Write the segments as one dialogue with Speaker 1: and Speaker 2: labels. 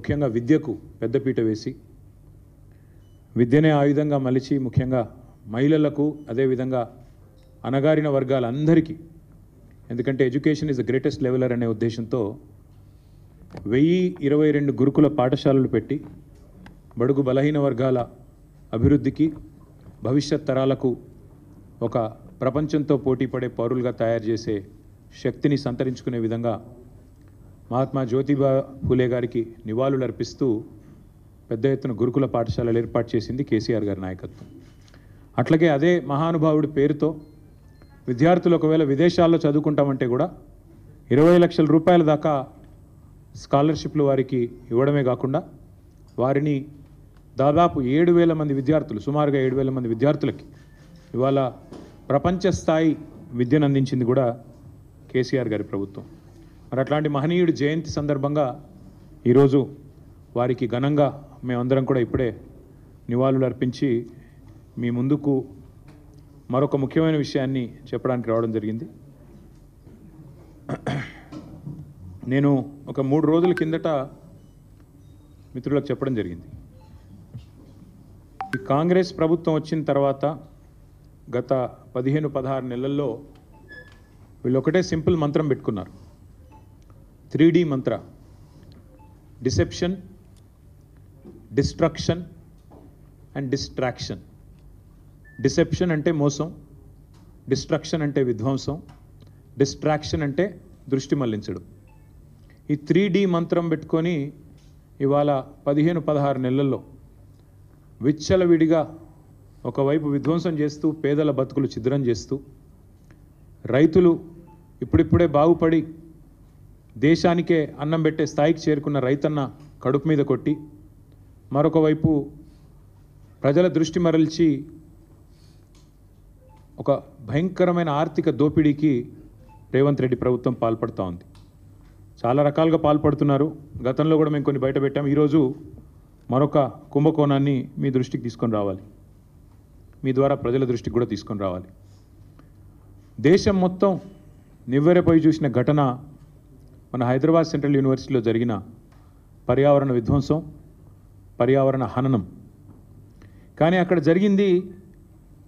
Speaker 1: ముఖ్యంగా విద్యకు పెద్దపీట వేసి విద్యనే ఆయుధంగా మలిచి ముఖ్యంగా మహిళలకు అదేవిధంగా అణగారిన వర్గాలందరికీ, ఎందుకంటే education is the greatest leveller అనే ఉద్దేశంతో 1022 గురుకుల పాఠశాలలు పెట్టి బడుగు బలహీన వర్గాల అభివృద్ధికి, భవిష్యత్ తరాలకు ఒక ప్రపంచంతో పోటీపడే పౌరులుగా తయారు చేసే శక్తిని సంతరించుకునే విధంగా మహాత్మా జ్యోతిబా ఫూలే గారికి నివాళులు అర్పిస్తూ పెద్ద ఎత్తున గురుకుల పాఠశాలలు ఏర్పాటు చేసింది కేసీఆర్ గారి నాయకత్వం. అట్లాగే అదే మహానుభావుడి పేరుతో విద్యార్థులు ఒకవేళ విదేశాల్లో చదువుకుంటామంటే కూడా 20 లక్షల రూపాయల దాకా స్కాలర్షిప్లు వారికి ఇవ్వడమే కాకుండా వారిని దాదాపు 7,000 మంది విద్యార్థులు, సుమారుగా 7,000 మంది విద్యార్థులకి ఇవాళ ప్రపంచ స్థాయి విద్యను అందించింది కూడా కేసీఆర్ గారి ప్రభుత్వం. మరి అట్లాంటి మహనీయుడి జయంతి సందర్భంగా ఈరోజు వారికి ఘనంగా మేమందరం కూడా ఇప్పుడే నివాళులు అర్పించి మీ ముందుకు మరొక ముఖ్యమైన విషయాన్ని చెప్పడానికి రావడం జరిగింది. నేను ఒక 3 రోజుల కిందట మిత్రులకు చెప్పడం జరిగింది. ఈ కాంగ్రెస్ ప్రభుత్వం వచ్చిన తర్వాత గత 15-16 నెలల్లో వీళ్ళు ఒకటే సింపుల్ మంత్రం పెట్టుకున్నారు. 3D Mantra: deception, destruction and distraction. Deception అంటే మోసం, డిస్ట్రక్షన్ అంటే విధ్వంసం, డిస్ట్రాక్షన్ అంటే దృష్టి మళ్లించడం. ఈ 3D మంత్రం పెట్టుకొని ఇవాళ 15-16 నెలల్లో విచ్చలవిడిగా ఒకవైపు విధ్వంసం చేస్తూ, పేదల బతుకులు ఛిద్రం చేస్తూ, రైతులు ఇప్పుడిప్పుడే బాగుపడి దేశానికే అన్నం పెట్టే స్థాయికి చేరుకున్న రైతన్న కడుపు మీద కొట్టి, మరొక వైపు ప్రజల దృష్టి మరల్చి ఒక భయంకరమైన ఆర్థిక దోపిడీకి రేవంత్ రెడ్డి ప్రభుత్వం పాల్పడుతూ ఉంది. చాలా రకాలుగా పాల్పడుతున్నారు. గతంలో కూడా మేము కొన్ని బయట పెట్టాం. ఈరోజు మరొక కుంభకోణాన్ని మీ దృష్టికి తీసుకొని రావాలి, మీ ద్వారా ప్రజల దృష్టికి కూడా తీసుకొని రావాలి. దేశం మొత్తం నివ్వెరపోయి చూసిన ఘటన మన హైదరాబాద్ సెంట్రల్ యూనివర్సిటీలో జరిగిన పర్యావరణ విధ్వంసం, పర్యావరణ హననం. కానీ అక్కడ జరిగింది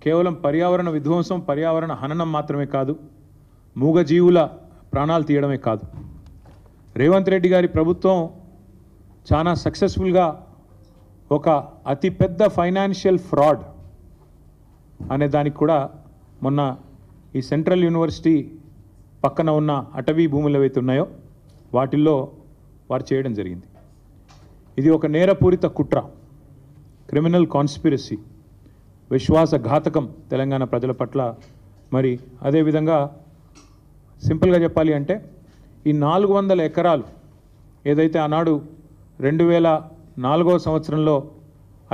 Speaker 1: కేవలం పర్యావరణ విధ్వంసం, పర్యావరణ హననం మాత్రమే కాదు, మూగజీవుల ప్రాణాలు తీయడమే కాదు. రేవంత్ రెడ్డి గారి ప్రభుత్వం చాలా సక్సెస్ఫుల్గా ఒక అతిపెద్ద ఫైనాన్షియల్ ఫ్రాడ్ అనే దానికి కూడా మొన్న ఈ సెంట్రల్ యూనివర్సిటీ పక్కన ఉన్న అటవీ భూములు ఏవైతే ఉన్నాయో వాటిల్లో వారు చేయడం జరిగింది. ఇది ఒక నేరపూరిత కుట్ర, క్రిమినల్ కాన్స్పిరసీ, విశ్వాసఘాతకం తెలంగాణ ప్రజల పట్ల. మరి అదేవిధంగా సింపుల్గా చెప్పాలి అంటే ఈ 400 ఎకరాలు ఏదైతే ఆనాడు 2004వ సంవత్సరంలో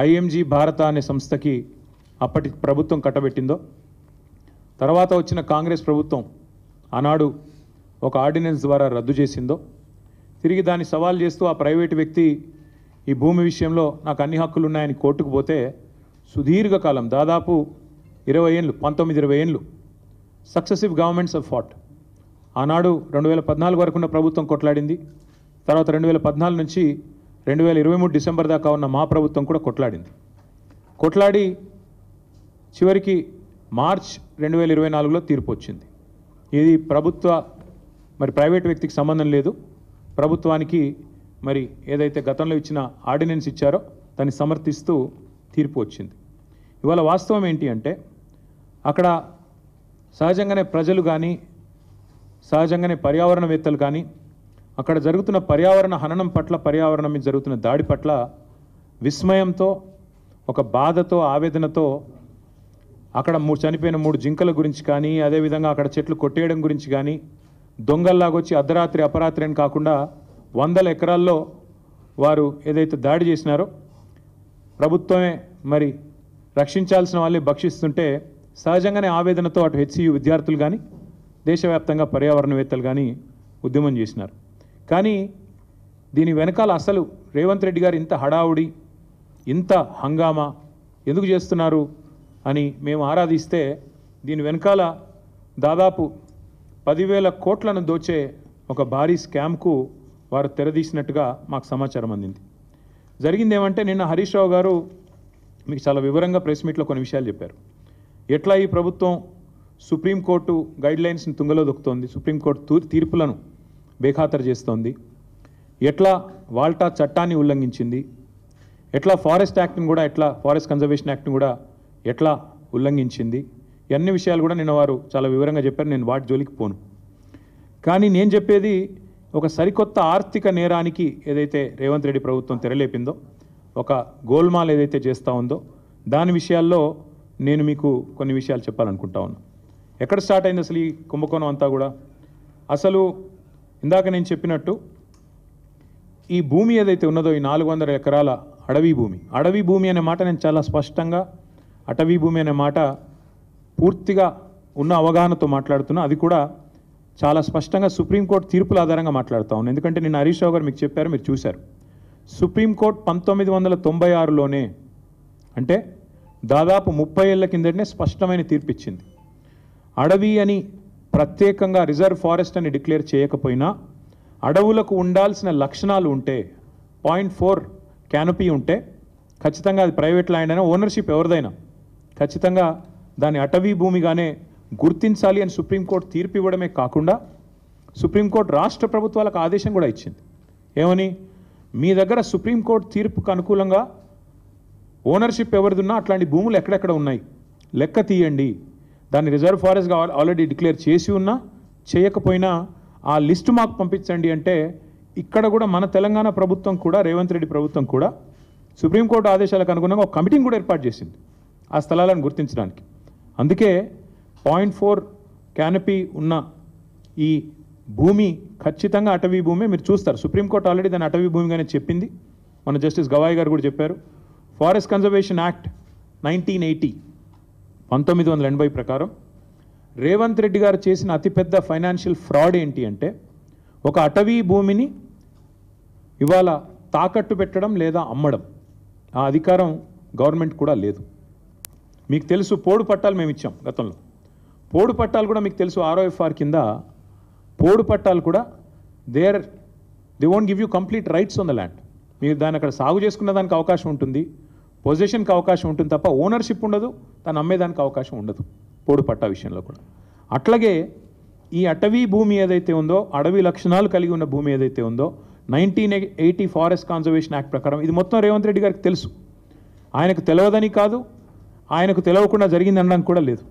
Speaker 1: ఐఎంజీ భారత అనే సంస్థకి అప్పటి ప్రభుత్వం కట్టబెట్టిందో, తర్వాత వచ్చిన కాంగ్రెస్ ప్రభుత్వం ఆనాడు ఒక ఆర్డినెన్స్ ద్వారా రద్దు చేసిందో, తిరిగి దాన్ని సవాల్ చేస్తూ ఆ ప్రైవేటు వ్యక్తి ఈ భూమి విషయంలో నాకు అన్ని హక్కులు ఉన్నాయని కోర్టుకు పోతే సుదీర్ఘకాలం, దాదాపు 20 ఏళ్ళు, 19-20 ఏళ్ళు సక్సెసివ్ గవర్నమెంట్స్ ఆఫ్ ఫాట్. ఆనాడు 2014 వరకు ఉన్న ప్రభుత్వం కొట్లాడింది. తర్వాత 2014 నుంచి 2023 డిసెంబర్ దాకా ఉన్న మా ప్రభుత్వం కూడా కొట్లాడి చివరికి మార్చ్ 2024లో తీర్పు వచ్చింది. ఇది మరి ప్రైవేట్ వ్యక్తికి సంబంధం లేదు, ప్రభుత్వానికి మరి ఏదైతే గతంలో ఇచ్చిన ఆర్డినెన్స్ ఇచ్చారో దాన్ని సమర్థిస్తూ తీర్పు వచ్చింది. ఇవాళ వాస్తవం ఏంటి అంటే అక్కడ సహజంగానే ప్రజలు కానీ, సహజంగానే పర్యావరణవేత్తలు కానీ అక్కడ జరుగుతున్న పర్యావరణ హననం పట్ల, పర్యావరణం మీద జరుగుతున్న దాడి పట్ల విస్మయంతో, ఒక బాధతో, ఆవేదనతో అక్కడ చనిపోయిన 3 జింకల గురించి కానీ, అదేవిధంగా అక్కడ చెట్లు కొట్టేయడం గురించి కానీ, దొంగల్లాగొచ్చి అర్ధరాత్రి అపరాత్రి అని కాకుండా 100 ఎకరాల్లో వారు ఏదైతే దాడి చేసినారో ప్రభుత్వమే మరి రక్షించాల్సిన వాళ్ళే భక్షిస్తుంటే సహజంగానే ఆవేదనతో అటు హెచ్సియు విద్యార్థులు కానీ, దేశవ్యాప్తంగా పర్యావరణవేత్తలు కానీ ఉద్యమం చేసినారు. కానీ దీని వెనకాల అసలు రేవంత్ రెడ్డి గారు ఇంత హడావుడి, ఇంత హంగామా ఎందుకు చేస్తున్నారు అని మేము ఆరాధిస్తే దీని వెనకాల దాదాపు 10,000 కోట్లను దోచే ఒక భారీ స్కామ్కు వారు తెరదీసినట్టుగా మాకు సమాచారం అందింది. జరిగింది ఏమంటే నిన్న హరీష్ రావు గారు మీకు చాలా వివరంగా ప్రెస్ మీట్లో కొన్ని విషయాలు చెప్పారు. ఎట్లా ఈ ప్రభుత్వం సుప్రీంకోర్టు గైడ్లైన్స్ని తుంగలో దొక్కుతోంది, సుప్రీంకోర్టు తీర్పులను బేఖాతరు చేస్తోంది, ఎట్లా వాల్టా చట్టాన్ని ఉల్లంఘించింది, ఎట్లా ఫారెస్ట్ యాక్ట్ని కూడా ఫారెస్ట్ కన్జర్వేషన్ యాక్ట్ని కూడా ఎట్లా ఉల్లంఘించింది, ఇవన్నీ విషయాలు కూడా నిన్న వారు చాలా వివరంగా చెప్పారు. నేను వాటి జోలికి పోను. కానీ నేను చెప్పేది ఒక సరికొత్త ఆర్థిక నేరానికి ఏదైతే రేవంత్ రెడ్డి ప్రభుత్వం తెరలేపిందో, ఒక గోల్మాల్ ఏదైతే చేస్తూ ఉందో దాని విషయాల్లో నేను మీకు కొన్ని విషయాలు చెప్పాలనుకుంటా ఉన్నా. ఎక్కడ స్టార్ట్ అయింది అసలు ఈ కుంభకోణం అంతా కూడా? అసలు ఇందాక నేను చెప్పినట్టు ఈ భూమి ఏదైతే ఉన్నదో ఈ 400 ఎకరాల అడవి భూమి అనే మాట నేను చాలా స్పష్టంగా అటవీ భూమి అనే మాట పూర్తిగా ఉన్న అవగాహనతో మాట్లాడుతున్నా. అది కూడా చాలా స్పష్టంగా సుప్రీంకోర్టు తీర్పుల ఆధారంగా మాట్లాడుతూ ఉన్నాను. ఎందుకంటే నిన్న హరీష్ రావు గారు మీకు చెప్పారు, మీరు చూశారు. సుప్రీంకోర్టు 1996లోనే, అంటే దాదాపు 30 ఏళ్ల కిందటనే స్పష్టమైన తీర్పు ఇచ్చింది. అడవి అని ప్రత్యేకంగా రిజర్వ్ ఫారెస్ట్ అని డిక్లేర్ చేయకపోయినా అడవులకు ఉండాల్సిన లక్షణాలు ఉంటే 0.4 క్యానపీ ఉంటే ఖచ్చితంగా అది ప్రైవేట్ ల్యాండ్ అయినా ఓనర్షిప్ ఎవరిదైనా ఖచ్చితంగా దాన్ని అటవీ భూమిగానే గుర్తించాలి అని సుప్రీంకోర్టు తీర్పు ఇవ్వడమే కాకుండా సుప్రీంకోర్టు రాష్ట్ర ప్రభుత్వాలకు ఆదేశం కూడా ఇచ్చింది. ఏమని? మీ దగ్గర సుప్రీంకోర్టు తీర్పుకు అనుకూలంగా ఓనర్షిప్ ఎవరిదున్నా అట్లాంటి భూములు ఎక్కడెక్కడ ఉన్నాయి లెక్క తీయండి, దాన్ని రిజర్వ్ ఫారెస్ట్గా ఆల్రెడీ డిక్లేర్ చేసి ఉన్నా చేయకపోయినా ఆ లిస్టు మాకు పంపించండి అంటే ఇక్కడ కూడా మన తెలంగాణ ప్రభుత్వం కూడా రేవంత్ రెడ్డి ప్రభుత్వం కూడా సుప్రీంకోర్టు ఆదేశాలకు అనుగుణంగా ఒక కమిటీని కూడా ఏర్పాటు చేసింది ఆ స్థలాలను గుర్తించడానికి. అందుకే 0.4 క్యానపీ ఉన్న ఈ భూమి ఖచ్చితంగా అటవీ భూమి. మీరు చూస్తారు సుప్రీంకోర్టు ఆల్రెడీ దాన్ని అటవీ భూమిగానే చెప్పింది. మన జస్టిస్ గవాయ్ గారు కూడా చెప్పారు. ఫారెస్ట్ కన్జర్వేషన్ యాక్ట్ 1980 1980 ప్రకారం రేవంత్ రెడ్డి గారు చేసిన అతిపెద్ద ఫైనాన్షియల్ ఫ్రాడ్ ఏంటి అంటే ఒక అటవీ భూమిని ఇవాళ తాకట్టు పెట్టడం లేదా అమ్మడం, ఆ అధికారం గవర్నమెంట్ కూడా లేదు. మీకు తెలుసు పోడు పట్టాలు మేము ఇచ్చాం గతంలో. పోడు పట్టాలు కూడా మీకు తెలుసు ROFR కింద పోడు పట్టాలు కూడా they won't give you complete rights on the land. మీరు దాన్ని అక్కడ సాగు చేసుకునే దానికి అవకాశం ఉంటుంది, పొజిషన్కి అవకాశం ఉంటుంది తప్ప ఓనర్షిప్ ఉండదు, దాన్ని అమ్మేదానికి అవకాశం ఉండదు పోడు పట్టా విషయంలో కూడా. అట్లాగే ఈ అటవీ భూమి ఏదైతే ఉందో, అడవి లక్షణాలు కలిగి ఉన్న భూమి ఏదైతే ఉందో 1980 ఫారెస్ట్ కన్జర్వేషన్ యాక్ట్ ప్రకారం ఇది మొత్తం రేవంత్ రెడ్డి గారికి తెలుసు. ఆయనకు తెలియదని కాదు, ఆయనకు తెలియకుండా జరిగింది అనడానికి కూడా లేదు.